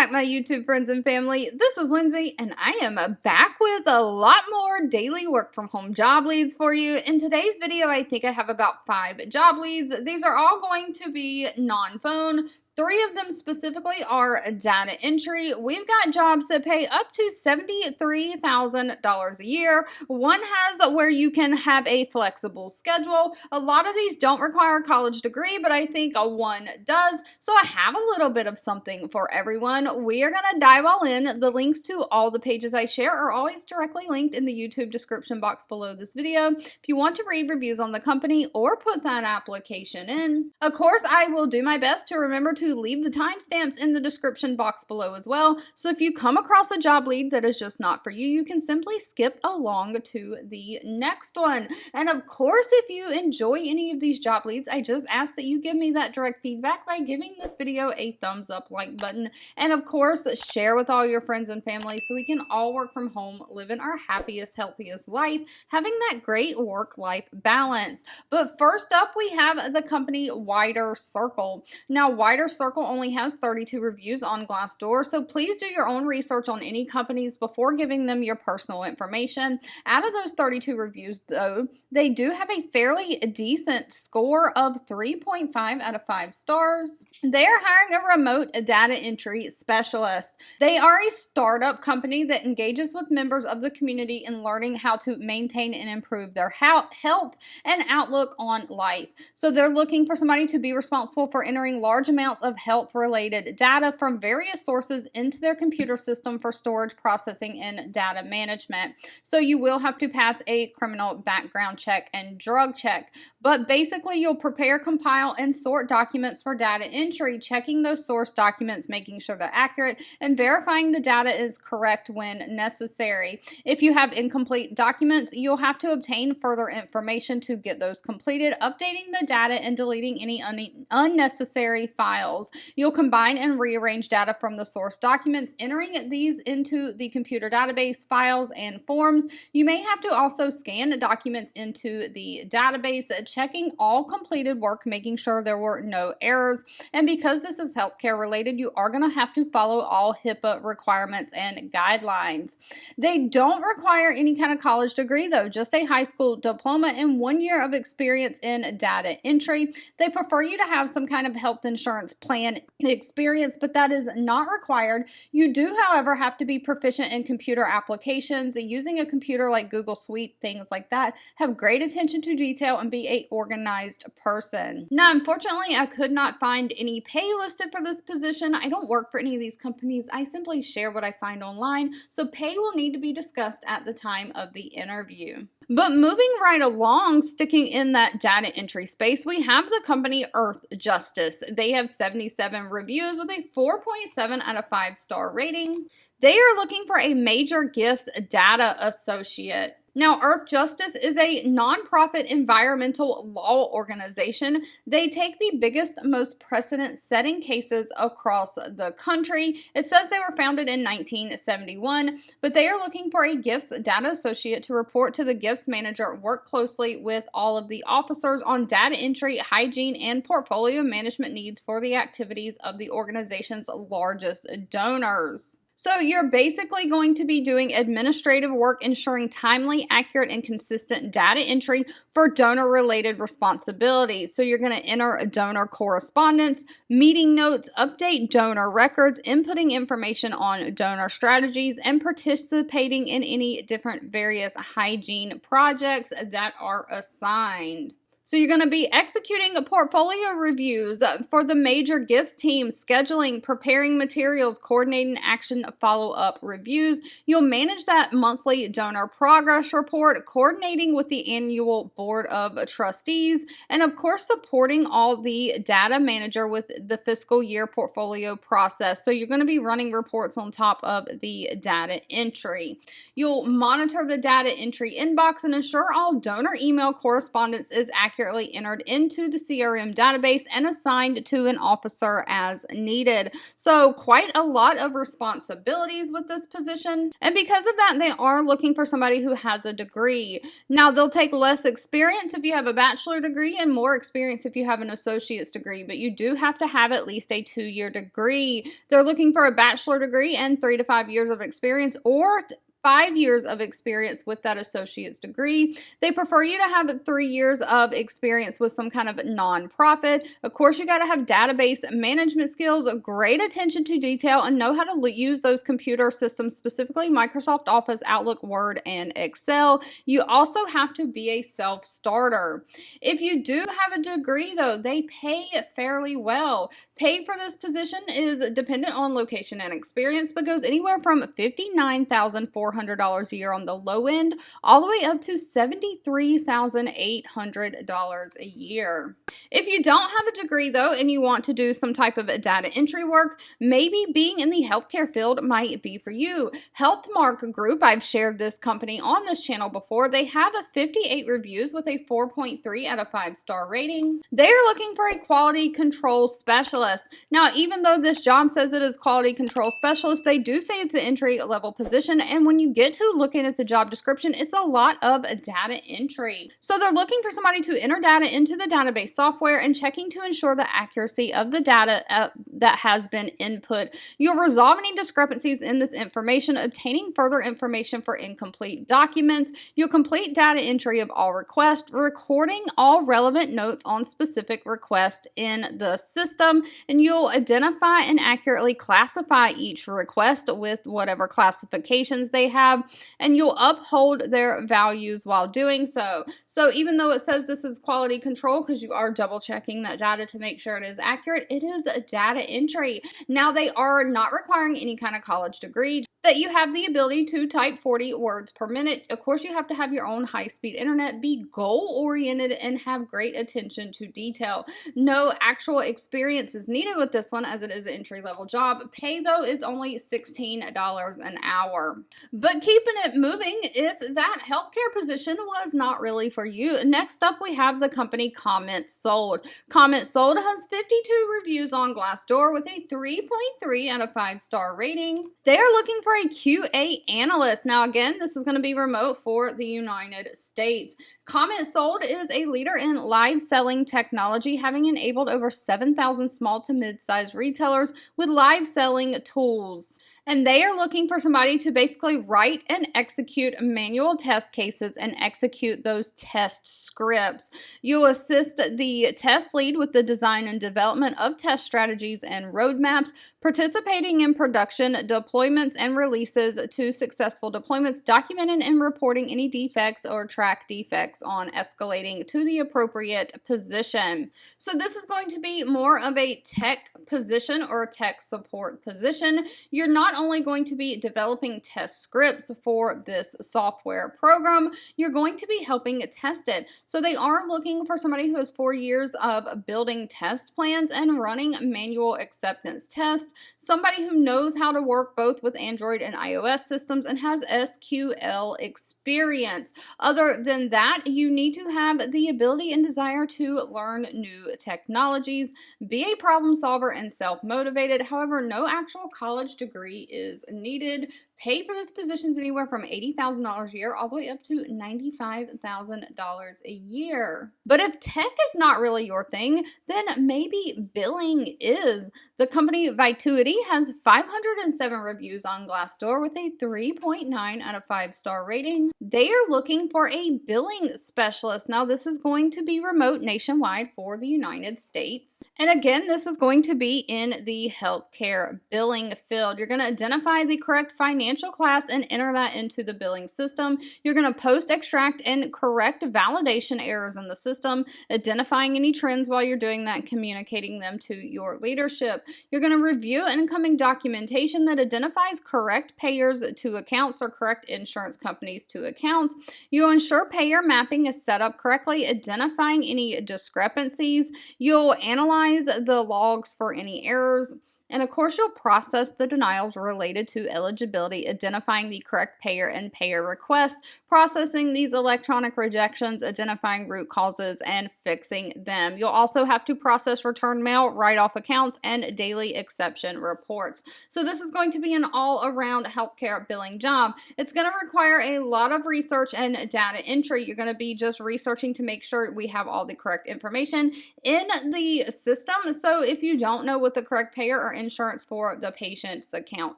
back, my YouTube friends and family. This is Lindsay, and I am back with a lot more daily work from home job leads for you. In today's video, I think I have about 5 job leads. These are all going to be non-phone. 3 of them specifically are data entry. We've got jobs that pay up to $73,000 a year. One has where you can have a flexible schedule. A lot of these don't require a college degree, but I think one does. So I have a little bit of something for everyone. We are going to dive all in. The links to all the pages I share are always directly linked in the YouTube description box below this video. If you want to read reviews on the company or put that application in. Of course, I will do my best to remember to leave the timestamps in the description box below as well. So if you come across a job lead that is just not for you, you can simply skip along to the next one. And of course, if you enjoy any of these job leads, I just ask that you give me that direct feedback by giving this video a thumbs up like button. And of course, share with all your friends and family so we can all work from home, living our happiest, healthiest life, having that great work-life balance. But first up, we have the company Wider Circle. Now, Wider Circle only has 32 reviews on Glassdoor, so please do your own research on any companies before giving them your personal information. Out of those 32 reviews, though, they do have a fairly decent score of 3.5 out of 5 stars. They are hiring a remote data entry specialist. They are a startup company that engages with members of the community in learning how to maintain and improve their health and outlook on life. So they're looking for somebody to be responsible for entering large amounts of health-related data from various sources into their computer system for storage, processing, and data management. So you will have to pass a criminal background check and drug check. But basically, you'll prepare, compile, and sort documents for data entry, checking those source documents, making sure they're accurate, and verifying the data is correct when necessary. If you have incomplete documents, you'll have to obtain further information to get those completed, updating the data and deleting any unnecessary files. You'll combine and rearrange data from the source documents, entering these into the computer database files and forms. You may have to also scan the documents into the database, checking all completed work, making sure there were no errors. And because this is healthcare related, you are going to have to follow all HIPAA requirements and guidelines. They don't require any kind of college degree, though, just a high school diploma and 1 year of experience in data entry. They prefer you to have some kind of health insurance plan experience, but that is not required. You do, however, have to be proficient in computer applications, using a computer like Google Suite, things like that. Have great attention to detail and be a organized person. Now, unfortunately, I could not find any pay listed for this position. I don't work for any of these companies. I simply share what I find online, so pay will need to be discussed at the time of the interview. But moving right along, sticking in that data entry space, we have the company Earth Justice. They have 77 reviews with a 4.7 out of 5 star rating. They are looking for a major gifts data associate. Now, Earth Justice is a nonprofit environmental law organization. They take the biggest, most precedent-setting cases across the country. It says they were founded in 1971, but they are looking for a gifts data associate to report to the gifts manager, work closely with all of the officers on data entry, hygiene, and portfolio management needs for the activities of the organization's largest donors. So you're basically going to be doing administrative work, ensuring timely, accurate, and consistent data entry for donor-related responsibilities. So you're going to enter donor correspondence, meeting notes, update donor records, inputting information on donor strategies, and participating in any different various hygiene projects that are assigned. So you're going to be executing portfolio reviews for the major gifts team, scheduling, preparing materials, coordinating action follow-up reviews. You'll manage that monthly donor progress report, coordinating with the annual board of trustees, and of course supporting all the data manager with the fiscal year portfolio process. So you're going to be running reports on top of the data entry. You'll monitor the data entry inbox and ensure all donor email correspondence is accurate accurately entered into the CRM database and assigned to an officer as needed. So quite a lot of responsibilities with this position. And because of that, they are looking for somebody who has a degree. Now, they'll take less experience if you have a bachelor degree and more experience if you have an associate's degree, but you do have to have at least a 2-year degree. They're looking for a bachelor degree and 3 to 5 years of experience, or 5 years of experience with that associate's degree. They prefer you to have 3 years of experience with some kind of nonprofit. Of course, you got to have database management skills, great attention to detail, and know how to use those computer systems, specifically Microsoft Office, Outlook, Word, and Excel. You also have to be a self-starter. If you do have a degree, though, they pay fairly well. Pay for this position is dependent on location and experience, but goes anywhere from $59,400 a year on the low end, all the way up to $73,800 a year. If you don't have a degree, though, and you want to do some type of data entry work, maybe being in the healthcare field might be for you. Healthmark Group, I've shared this company on this channel before. They have a 58 reviews with a 4.3 out of 5-star rating. They are looking for a quality control specialist. Now, even though this job says it is quality control specialist, they do say it's an entry-level position, and when you get to looking at the job description, it's a lot of data entry. So they're looking for somebody to enter data into the database software and checking to ensure the accuracy of the data that has been input. You'll resolve any discrepancies in this information, obtaining further information for incomplete documents. You'll complete data entry of all requests, recording all relevant notes on specific requests in the system, and you'll identify and accurately classify each request with whatever classifications they have, and you'll uphold their values while doing so. So even though it says this is quality control, because you are double checking that data to make sure it is accurate, it is a data entry. Now, they are not requiring any kind of college degree, that you have the ability to type 40 words per minute. Of course, you have to have your own high-speed internet, be goal-oriented, and have great attention to detail. No actual experience is needed with this one, as it is an entry-level job. Pay, though, is only $16 an hour. But keeping it moving, if that healthcare position was not really for you, next up we have the company Comment Sold. Comment Sold has 52 reviews on Glassdoor with a 3.3 out of 5-star rating. They are looking for a QA analyst. Now, again, this is going to be remote for the United States. Comment Sold is a leader in live selling technology, having enabled over 7,000 small to mid-sized retailers with live selling tools. And they are looking for somebody to basically write and execute manual test cases and execute those test scripts. You'll assist the test lead with the design and development of test strategies and roadmaps, participating in production deployments and releases to successful deployments, documenting and reporting any defects or track defects on escalating to the appropriate position. So this is going to be more of a tech position or a tech support position. You're not only going to be developing test scripts for this software program, you're going to be helping test it. So they are looking for somebody who has 4 years of building test plans and running manual acceptance tests, somebody who knows how to work both with Android and iOS systems and has SQL experience. Other than that, you need to have the ability and desire to learn new technologies, be a problem solver, and self-motivated. However, no actual college degree is needed. Pay for this position is anywhere from $80,000 a year all the way up to $95,000 a year. But if tech is not really your thing, then maybe billing is. The company Vitutity has 507 reviews on Glassdoor with a 3.9 out of 5-star rating. They are looking for a billing specialist. Now, this is going to be remote nationwide for the United States. And again, this is going to be in the healthcare billing field. You're going to identify the correct financial class and enter that into the billing system. You're going to post, extract, and correct validation errors in the system, identifying any trends while you're doing that, communicating them to your leadership. You're going to review incoming documentation that identifies correct payers to accounts or correct insurance companies to accounts. You'll ensure payer mapping is set up correctly, identifying any discrepancies. You'll analyze the logs for any errors. And of course, you'll process the denials related to eligibility, identifying the correct payer and payer request, processing these electronic rejections, identifying root causes, and fixing them. You'll also have to process return mail, write-off accounts, and daily exception reports. So this is going to be an all-around healthcare billing job. It's going to require a lot of research and data entry. You're going to be just researching to make sure we have all the correct information in the system. So if you don't know what the correct payer or insurance for the patient's account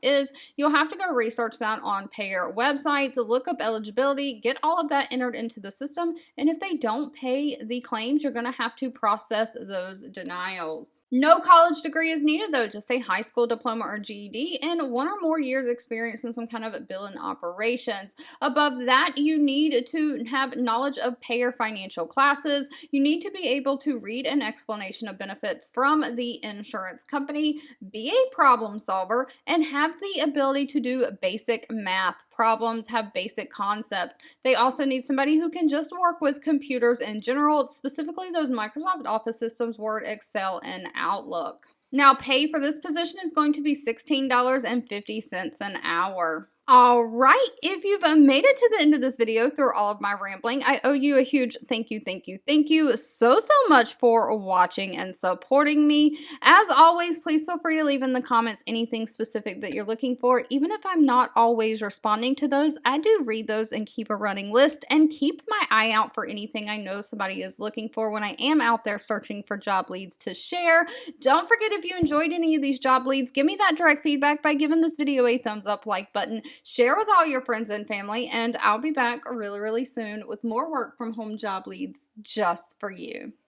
is, you'll have to go research that on payer websites, look up eligibility, get all of that entered into the system, and if they don't pay the claims, you're going to have to process those denials. No college degree is needed though, just a high school diploma or GED and 1 or more years experience in some kind of billing operations. Above that, you need to have knowledge of payer financial classes. You need to be able to read an explanation of benefits from the insurance company, be a problem solver, and have the ability to do basic math problems, have basic concepts. They also need somebody who can just work with computers in general, specifically those Microsoft Office systems, Word, Excel, and Outlook. Now, pay for this position is going to be $16.50 an hour. All right, if you've made it to the end of this video through all of my rambling, I owe you a huge thank you so much for watching and supporting me. As always, please feel free to leave in the comments anything specific that you're looking for. Even if I'm not always responding to those, I do read those and keep a running list and keep my eye out for anything I know somebody is looking for when I am out there searching for job leads to share. Don't forget, if you enjoyed any of these job leads, give me that direct feedback by giving this video a thumbs up, like button. Share with all your friends and family, and I'll be back really soon with more work from home job leads just for you.